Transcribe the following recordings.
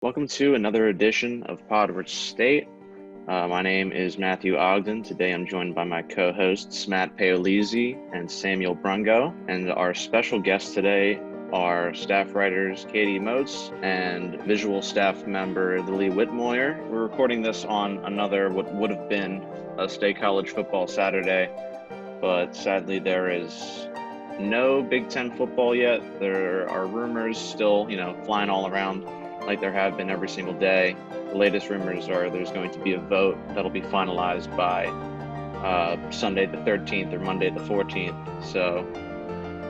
Welcome to another edition of Podward State. My name is Matthew Ogden. Today I'm joined by my co-hosts Matt Paolizzi and Samuel Brungo. And our special guests today are staff writers Katie Moats and visual staff member Lily Whitmoyer. We're recording this on another what would have been a State College football Saturday, but sadly there is no Big Ten football yet. There are rumors still, flying all around like there have been every single day. The latest rumors are there's going to be a vote that'll be finalized by Sunday the 13th or Monday the 14th. So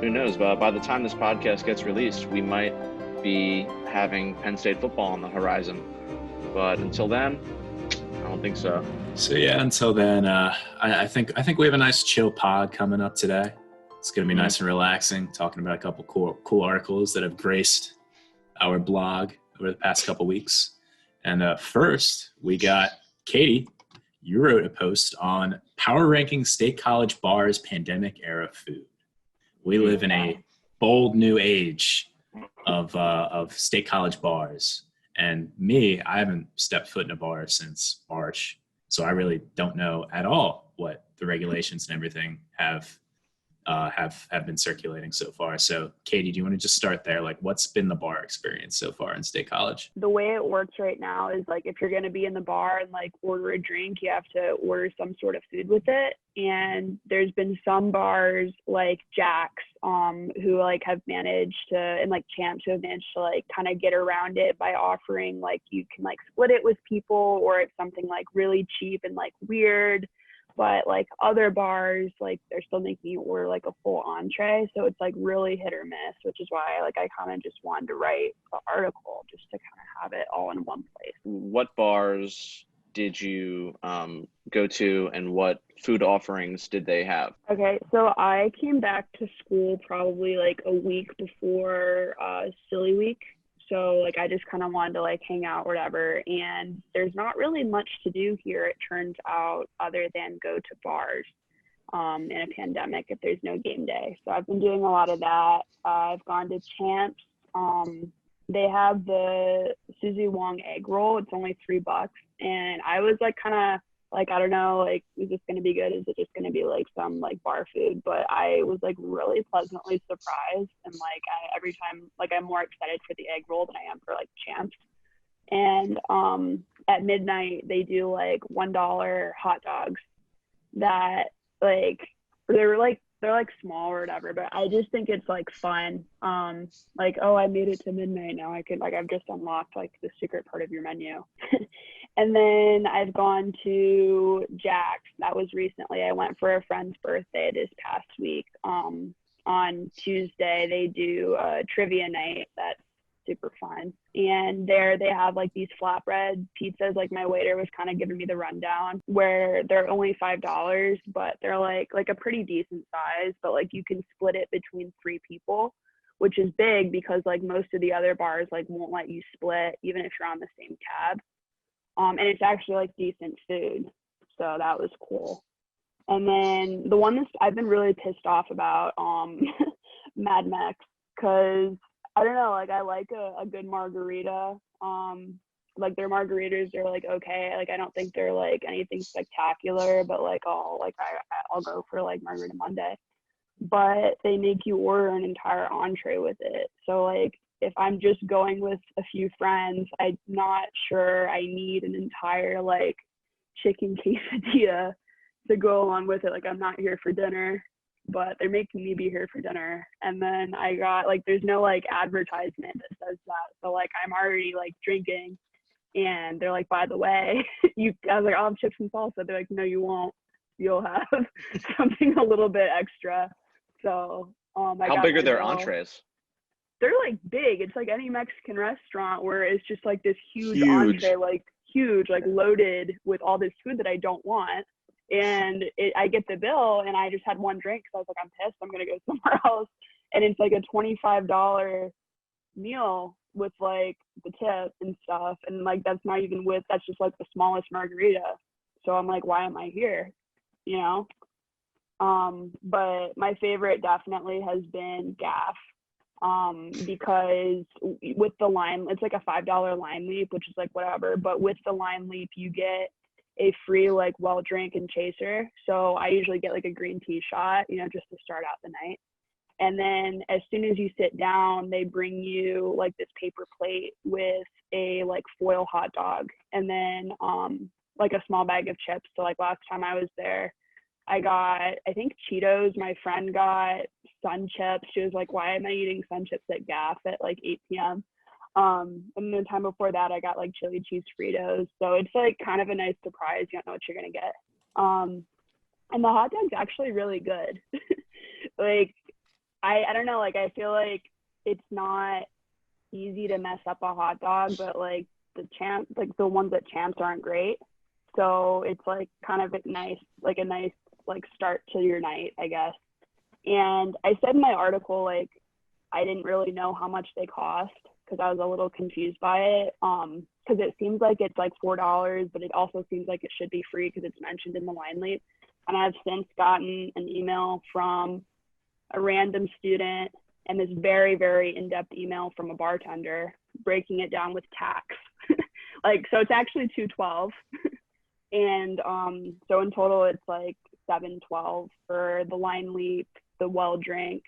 who knows? But by the time this podcast gets released, we might be having Penn State football on the horizon. But until then, I don't think so. So yeah, until then, I think we have a nice chill pod coming up today. It's going to be nice and relaxing, talking about a couple cool articles that have graced our blog over the past couple weeks. And first, we got Katie. You wrote a post on power ranking State College bars pandemic era food. We live in a bold new age of State College bars. And me, I haven't stepped foot in a bar since March. So I really don't know at all what the regulations and everything have been circulating so far. So Katie, do you want to just start there? Like, what's been the bar experience so far in State College? The way it works right now is like, if you're going to be in the bar and like order a drink, you have to order some sort of food with it. And there's been some bars like Jack's, who like have managed to, and like Champs who have managed to like kind of get around it by offering like, you can like split it with people, or it's something like really cheap and like weird. But like other bars, like they're still making you order like a full entree. So it's like really hit or miss, which is why like I kind of just wanted to write the article just to kind of have it all in one place. What bars did you go to, and what food offerings did they have? Okay, so I came back to school probably like a week before Silly Week. So like I just kind of wanted to like hang out or whatever, and there's not really much to do here, it turns out, other than go to bars in a pandemic if there's no game day. So I've been doing a lot of that. I've gone to Champs. They have the Suzy Wong egg roll. It's only $3, and I was like kind of like, I don't know, like, is this going to be good? Is it just going to be like some like bar food? But I was like really pleasantly surprised. And like every time, like I'm more excited for the egg roll than I am for like Champs. And at midnight, they do like $1 hot dogs that like, they're like small or whatever, but I just think it's like fun. Like, oh, I made it to midnight. Now I could, like, I've just unlocked like the secret part of your menu. And then I've gone to Jack's. That was recently. I went for a friend's birthday this past week. On Tuesday, they do a trivia night. That's super fun. And there they have like these flatbread pizzas. Like my waiter was kind of giving me the rundown, where they're only $5, but they're like a pretty decent size, but like you can split it between 3 people, which is big because like most of the other bars like won't let you split even if you're on the same tab. And it's actually like decent food. So that was cool. And then the one that I've been really pissed off about, Mad Mex, because I don't know, like I like a good margarita. Like their margaritas are like okay. Like I don't think they're like anything spectacular, but like I'll go for like Margarita Monday. But they make you order an entire entree with it. So like if I'm just going with a few friends, I'm not sure I need an entire like chicken quesadilla to go along with it. Like I'm not here for dinner, but they're making me be here for dinner. And then I got like, there's no like advertisement that says that. So like I'm already like drinking, and they're like, by the way, I was like, I'll have chips and salsa. They're like, no, you won't. You'll have something a little bit extra. So how big are their entrees? They're like big. It's like any Mexican restaurant where it's just like this huge entree, like huge, like loaded with all this food that I don't want. And I get the bill, and I just had one drink because I was like, I'm pissed. I'm going to go somewhere else. And it's like a $25 meal with like the tip and stuff. And like, that's not even that's just like the smallest margarita. So I'm like, why am I here? You know? But my favorite definitely has been Gaff. because with the lime, it's like a $5 lime leap, which is like whatever, but with the lime leap, you get a free like well drink and chaser. So I usually get like a green tea shot, you know, just to start out the night. And then as soon as you sit down, they bring you like this paper plate with a like foil hot dog and then like a small bag of chips. So like last time I was there, I got, I think Cheetos. My friend got Sun Chips. She was like, why am I eating Sun Chips at GAF at like 8 p.m.? And the time before that, I got like chili cheese Fritos. So it's like kind of a nice surprise. You don't know what you're going to get. And the hot dog's actually really good. Like, I don't know, like I feel like it's not easy to mess up a hot dog, but like the ones at Champs aren't great. So it's like kind of a nice like start to your night, I guess. And I said in my article, like, I didn't really know how much they cost because I was a little confused by it. Because it seems like it's like $4, but it also seems like it should be free because it's mentioned in the wine leap. And I've since gotten an email from a random student and this very, very in-depth email from a bartender breaking it down with tax. Like, so it's actually $212. And so in total, it's like $712 for the lime leap, the well drink,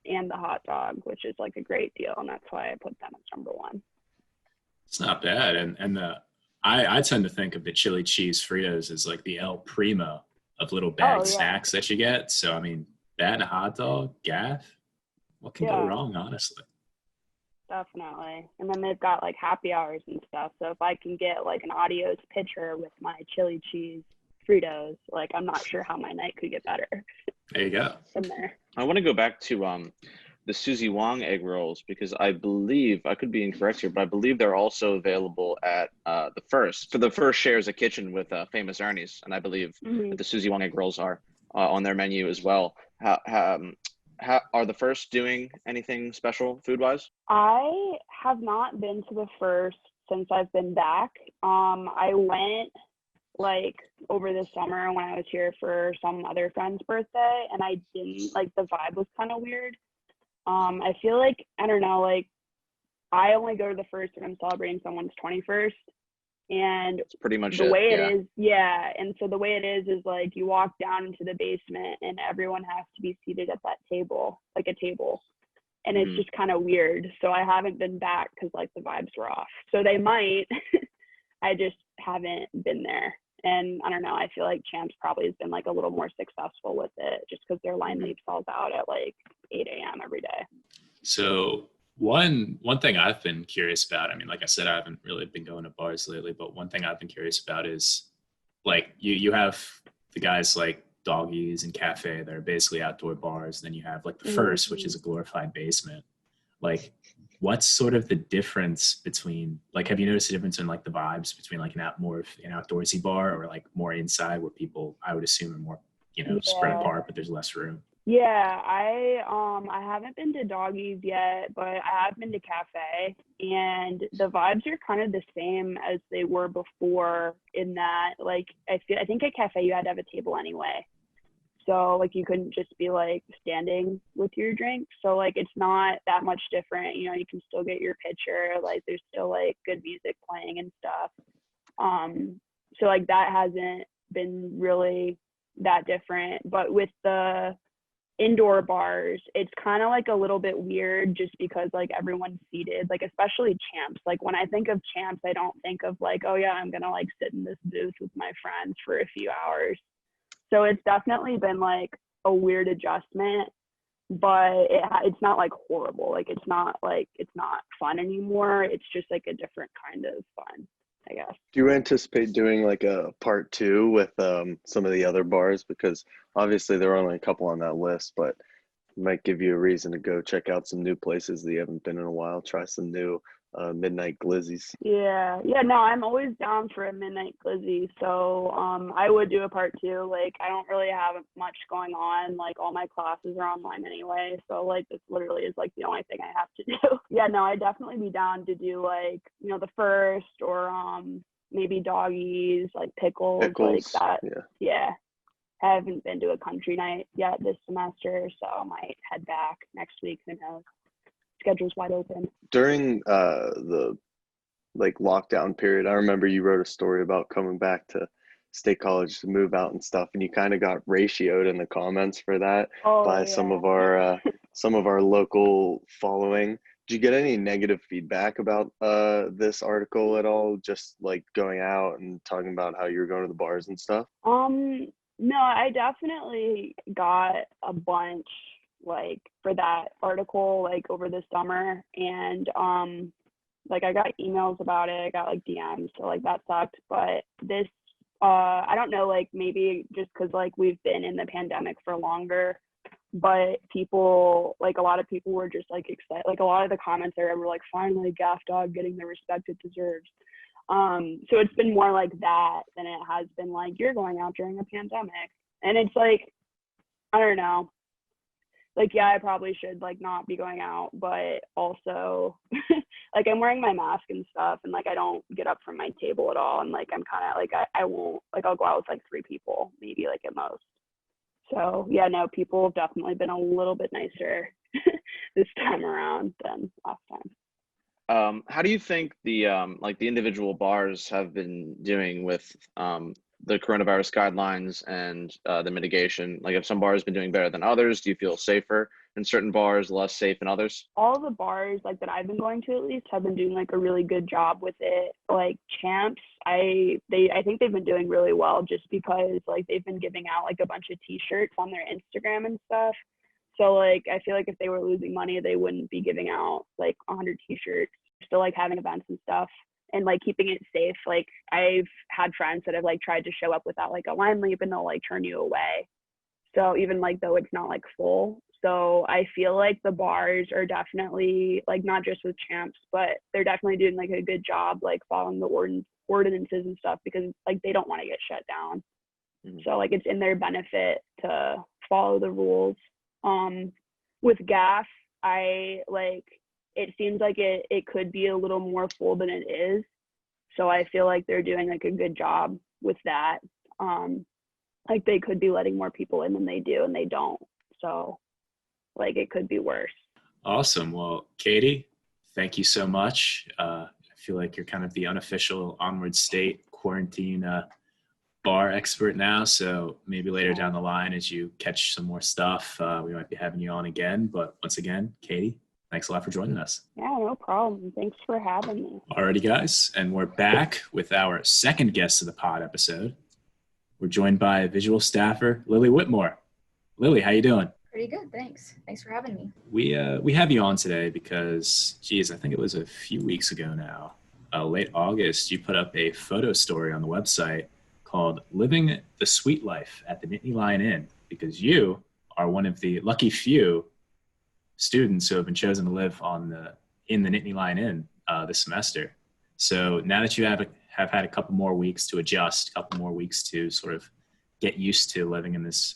and the hot dog, which is like a great deal. And that's why I put them as number one. It's not bad. And I tend to think of the chili cheese Fritos as like the El Primo of little bag snacks that you get. So, I mean, that and a hot dog, GAF, what can go wrong, honestly? Definitely. And then they've got like happy hours and stuff. So if I can get like an Adios pitcher with my chili cheese Fritos, like I'm not sure how my night could get better. There you go. From there. I want to go back to the Susie Wong egg rolls because I believe, I could be incorrect here, but I believe they're also available at the First. So the First shares a kitchen with Famous Ernie's, and I believe that the Susie Wong egg rolls are on their menu as well. How are the First doing anything special food-wise? I have not been to the First since I've been back. I went like over the summer when I was here for some other friend's birthday, and I didn't like, the vibe was kind of weird. I feel like, I don't know, like I only go to the First when I'm celebrating someone's 21st. And it's pretty much the way it is, and so the way it is like you walk down into the basement and everyone has to be seated at that table, like a table, and it's just kind of weird. So I haven't been back because like the vibes were off. So they might, I just haven't been there. And I don't know, I feel like Champs probably has been like a little more successful with it just because their line leap sells out at like 8 a.m. every day. So one thing I've been curious about, I mean, like I said, I haven't really been going to bars lately, but one thing I've been curious about is like you have the guys like Doggies and Cafe that are basically outdoor bars. Then you have like the First, which is a glorified basement. Like, what's sort of the difference between, like, have you noticed the difference in like the vibes between like an outdoorsy bar or like more inside where people, I would assume, are more, spread apart, but there's less room? Yeah, I haven't been to Doggies yet, but I have been to Cafe, and the vibes are kind of the same as they were before in that, like, I think at Cafe you had to have a table anyway. So like you couldn't just be like standing with your drink. So like it's not that much different. You can still get your pitcher, like there's still like good music playing and stuff. So like that hasn't been really that different. But with the indoor bars, it's kind of like a little bit weird just because like everyone's seated, like especially Champs. Like when I think of Champs, I don't think of like, oh yeah, I'm gonna like sit in this booth with my friends for a few hours. So it's definitely been like a weird adjustment, but it's not like horrible. Like it's not fun anymore. It's just like a different kind of fun, I guess. Do you anticipate doing like a part 2 with some of the other bars? Because obviously there are only a couple on that list, but it might give you a reason to go check out some new places that you haven't been in a while. Try some new midnight glizzies. Yeah, no, I'm always down for a midnight glizzy. So I would do a part 2. Like I don't really have much going on. Like all my classes are online anyway. So like this literally is like the only thing I have to do. Yeah, no, I'd definitely be down to do like, the First or maybe Doggies, like pickles like that. Yeah. I haven't been to a country night yet this semester, so I might head back next week. Who knows? schedule's wide open. During the like lockdown period, I remember you wrote a story about coming back to State College to move out and stuff, and you kind of got ratioed in the comments for that by some of our local following. Did you get any negative feedback about this article at all? Just like going out and talking about how you were going to the bars and stuff? No, I definitely got a bunch like for that article like over the summer, and like I got emails about it, I got like DMs, so like that sucked. But this I don't know, like maybe just because like we've been in the pandemic for longer, but people, like a lot of people were just like excited. Like a lot of the comments there were like, finally Gaff Dog getting the respect it deserves. So it's been more like that than it has been like, you're going out during a pandemic. And it's like, I don't know, like, yeah, I probably should like not be going out, but also like I'm wearing my mask and stuff, and like I don't get up from my table at all, and like I'm kind of like I won't, like I'll go out with like 3 people maybe, like at most. So yeah, no, people have definitely been a little bit nicer this time around than last time. How do you think the like the individual bars have been doing with the coronavirus guidelines and the mitigation? Like, have some bars been doing better than others? Do you feel safer in certain bars, less safe in others? All the bars like that I've been going to at least have been doing like a really good job with it. Like Champs, I think they've been doing really well just because like they've been giving out like a bunch of t-shirts on their Instagram and stuff. So like I feel like if they were losing money, they wouldn't be giving out like 100 t-shirts. Still like having events and stuff and like keeping it safe. Like I've had friends that have like tried to show up without like a line leave and they'll like turn you away. So even like though it's not like full. So I feel like the bars are definitely like, not just with Champs, but they're definitely doing like a good job like following the ordinances and stuff, because like they don't want to get shut down. Mm-hmm. So like it's in their benefit to follow the rules. With Gaff, it seems like it could be a little more full than it is. So I feel like they're doing like a good job with that. Like they could be letting more people in than they do, and they don't. So like it could be worse. Awesome. Well, Katie, thank you so much. I feel like you're kind of the unofficial Onward State quarantine bar expert now. So maybe later down the line, as you catch some more stuff, we might be having you on again. But once again, Katie, thanks a lot for joining us. Yeah, no problem. Thanks for having me. Alrighty, guys. And we're back with our second guest of the pod episode. We're joined by visual staffer, Lily Whitmoyer. Lily, how you doing? Pretty good, thanks. Thanks for having me. We have you on today because, geez, I think it was a few weeks ago now, late August, you put up a photo story on the website called Living the Sweet Life at the Nittany Lion Inn, because you are one of the lucky few students who have been chosen to live in the Nittany Lion Inn this semester. So now that you have had a couple more weeks to adjust, a couple more weeks to sort of get used to living in this,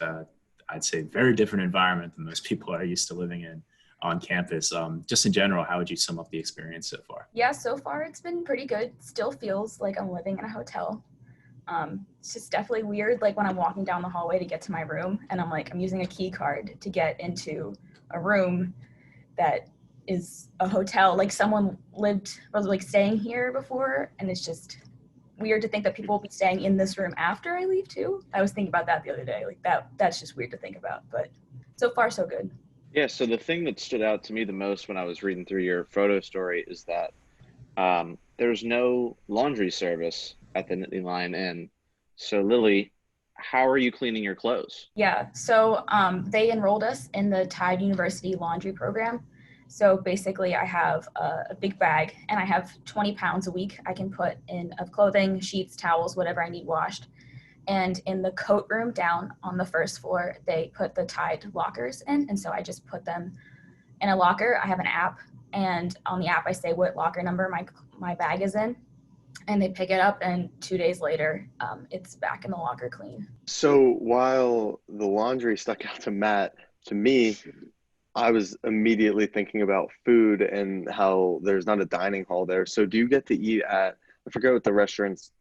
I'd say, very different environment than most people are used to living in on campus. Just in general, how would you sum up the experience so far? Yeah, so far it's been pretty good. Still feels like I'm living in a hotel. It's just definitely weird, like when I'm walking down the hallway to get to my room and I'm using a key card to get into a room that is a hotel. Like someone was like staying here before, and it's just weird to think that people will be staying in this room after I leave too. I was thinking about that the other day. Like that's just weird to think about, but so far so good. Yeah, so the thing that stood out to me the most when I was reading through your photo story is that there's no laundry service at the Nittany Lion Inn. So Lily, how are you cleaning your clothes? Yeah, so they enrolled us in the Tide University laundry program. So basically I have a big bag and I have 20 pounds a week I can put in of clothing, sheets, towels, whatever I need washed. And in the coat room down on the first floor, they put the Tide lockers in. And so I just put them in a locker. I have an app, and on the app I say what locker number my bag is in. And they pick it up, and 2 days later, it's back in the locker clean. So while the laundry stuck out to Matt, to me, I was immediately thinking about food and how there's not a dining hall there. So do you get to eat at, I forget what the restaurants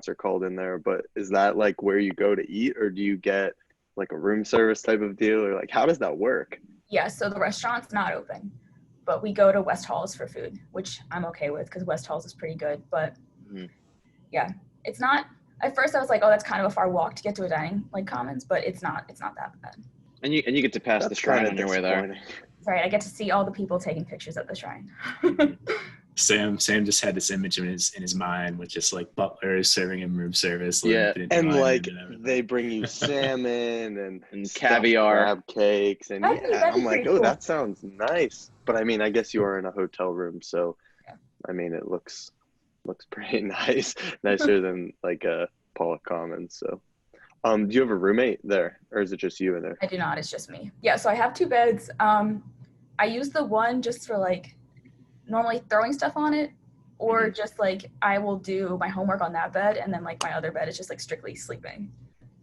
are called in there, but is that like where you go to eat, or do you get like a room service type of deal, or like how does that work? Yeah, so the restaurant's not open. but we go to West Halls for food, which I'm okay with because West Halls is pretty good. But yeah, it's not. At first, I was like, oh, that's kind of a far walk to get to a dining like commons, but it's not that bad. And you get to pass the shrine on your way there. Right, I get to see all the people taking pictures at the shrine. Sam just had this image in his mind with just like butlers serving him room service. Yeah, and like and they bring you salmon and caviar, crab cakes, and I'm like, oh, that sounds nice. But I mean, I guess you are in a hotel room, so I mean, it looks pretty nice, nicer than like a Paula Commons. So, do you have a roommate there, or is it just you in there? I do not. It's just me. Yeah, so I have 2 beds. I use the one just for like normally throwing stuff on it, or just like I will do my homework on that bed, and then like my other bed is just like strictly sleeping.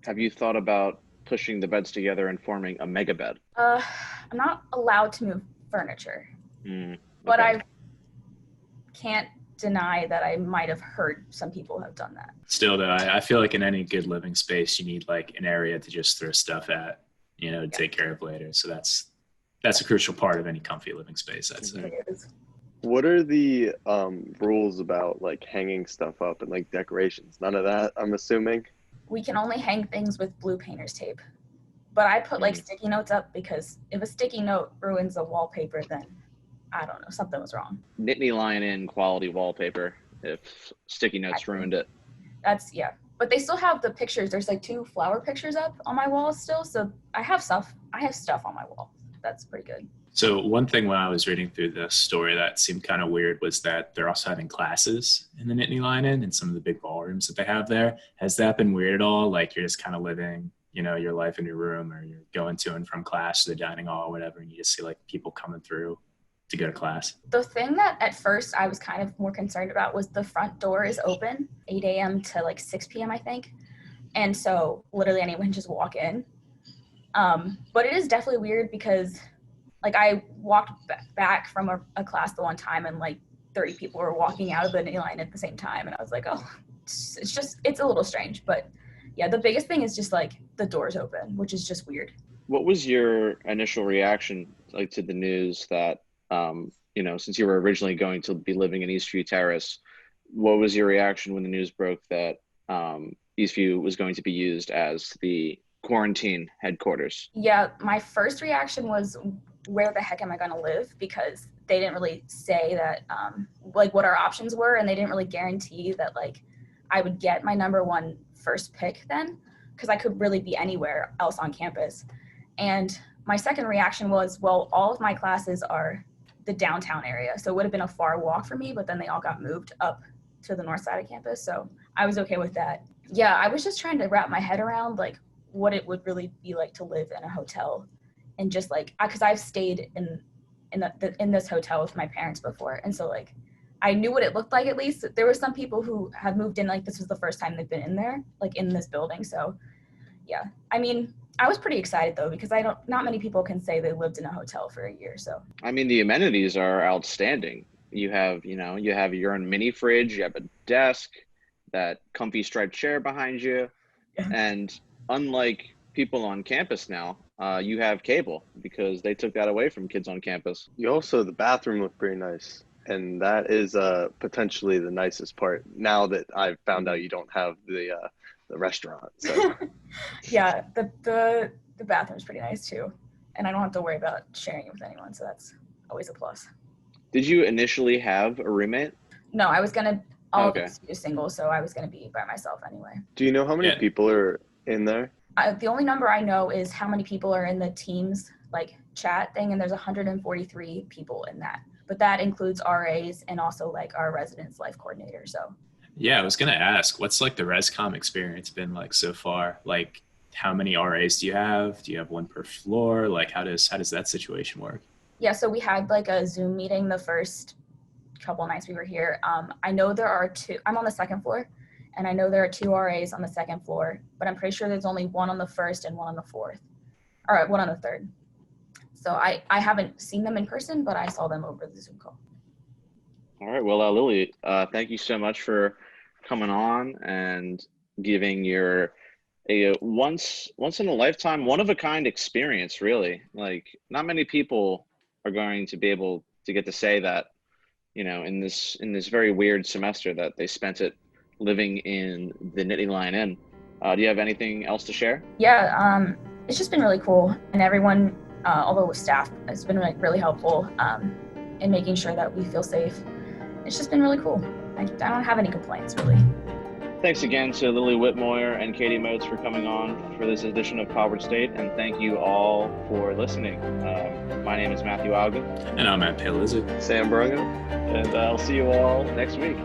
Have you thought about pushing the beds together and forming a mega bed? I'm not allowed to move furniture, but I can't deny that I might have heard some people have done that. Still though, I feel like in any good living space, you need like an area to just throw stuff at, to take care of later. So that's a crucial part of any comfy living space, I'd say. What are the rules about like hanging stuff up and like decorations? None of that, I'm assuming? We can only hang things with blue painter's tape. But I put like sticky notes up because if a sticky note ruins the wallpaper, then I don't know, something was wrong. Nittany Lion Inn quality wallpaper if sticky notes ruined it. But they still have the pictures. There's like 2 flower pictures up on my wall still. So I have stuff on my wall. That's pretty good. So one thing when I was reading through this story that seemed kind of weird was that they're also having classes in the Nittany Lion Inn and some of the big ballrooms that they have there. Has that been weird at all? Like you're just kind of living, your life in your room, or you're going to and from class to the dining hall or whatever, and you just see like people coming through to go to class. The thing that at first I was kind of more concerned about was the front door is open 8 a.m. to like 6 p.m. I think. And so literally anyone can just walk in. But it is definitely weird because like I walked back from a class the one time and like 30 people were walking out of the Nittany Lion at the same time. And I was like, oh, it's a little strange. But yeah, the biggest thing is just like the doors open, which is just weird. What was your initial reaction like to the news that, since you were originally going to be living in Eastview Terrace, what was your reaction when the news broke that Eastview was going to be used as the quarantine headquarters? Yeah, my first reaction was, where the heck am I going to live? Because they didn't really say that, like what our options were, and they didn't really guarantee that like I would get my number 1 first pick then, because I could really be anywhere else on campus. And my second reaction was, well, all of my classes are the downtown area, so it would have been a far walk for me, but then they all got moved up to the north side of campus, so I was okay with that. Yeah, I was just trying to wrap my head around like what it would really be like to live in a hotel, and just like, because I've stayed in this hotel with my parents before, and so like I knew what it looked like. At least there were some people who have moved in, like this was the first time they've been in there, like in this building. So yeah, I mean, I was pretty excited though, because not many people can say they lived in a hotel for a year. So I mean, the amenities are outstanding. You have your own mini fridge, you have a desk, that comfy striped chair behind you, and unlike people on campus now, you have cable because they took that away from kids on campus. The bathroom looked pretty nice, and that is potentially the nicest part now that I've found out you don't have the restaurant. So. Yeah, the bathroom's pretty nice too, and I don't have to worry about sharing it with anyone, so that's always a plus. Did you initially have a roommate? No, I was gonna be single, so I was gonna be by myself anyway. Do you know how many people are in there? The only number I know is how many people are in the Teams like chat thing, and there's 143 people in that. But that includes RAs and also like our residence life coordinator. So yeah, I was gonna ask, what's like the ResCom experience been like so far? Like, how many RAs do you have? Do you have one per floor? Like, how does that situation work? Yeah, so we had like a Zoom meeting the first couple nights we were here. I know there are 2. I'm on the second floor, and I know there are 2 RAs on the second floor, but I'm pretty sure there's only 1 on the first and 1 on the fourth, or 1 on the third. So I haven't seen them in person, but I saw them over the Zoom call. All right. Well, Lily, thank you so much for coming on and giving a once in a lifetime, one of a kind experience, really. Like, not many people are going to be able to get to say that, in this very weird semester that they spent it living in the Nittany Lion Inn. Do you have anything else to share? Yeah, it's just been really cool, and everyone, although with staff, has been really helpful in making sure that we feel safe. It's just been really cool. I don't have any complaints, really. Thanks again to Lily Whitmoyer and Katie Moats for coming on for this edition of Podward State, and thank you all for listening. My name is Matthew Ogden. And I'm Matt Paolizzi. Sam Brungo. And I'll see you all next week.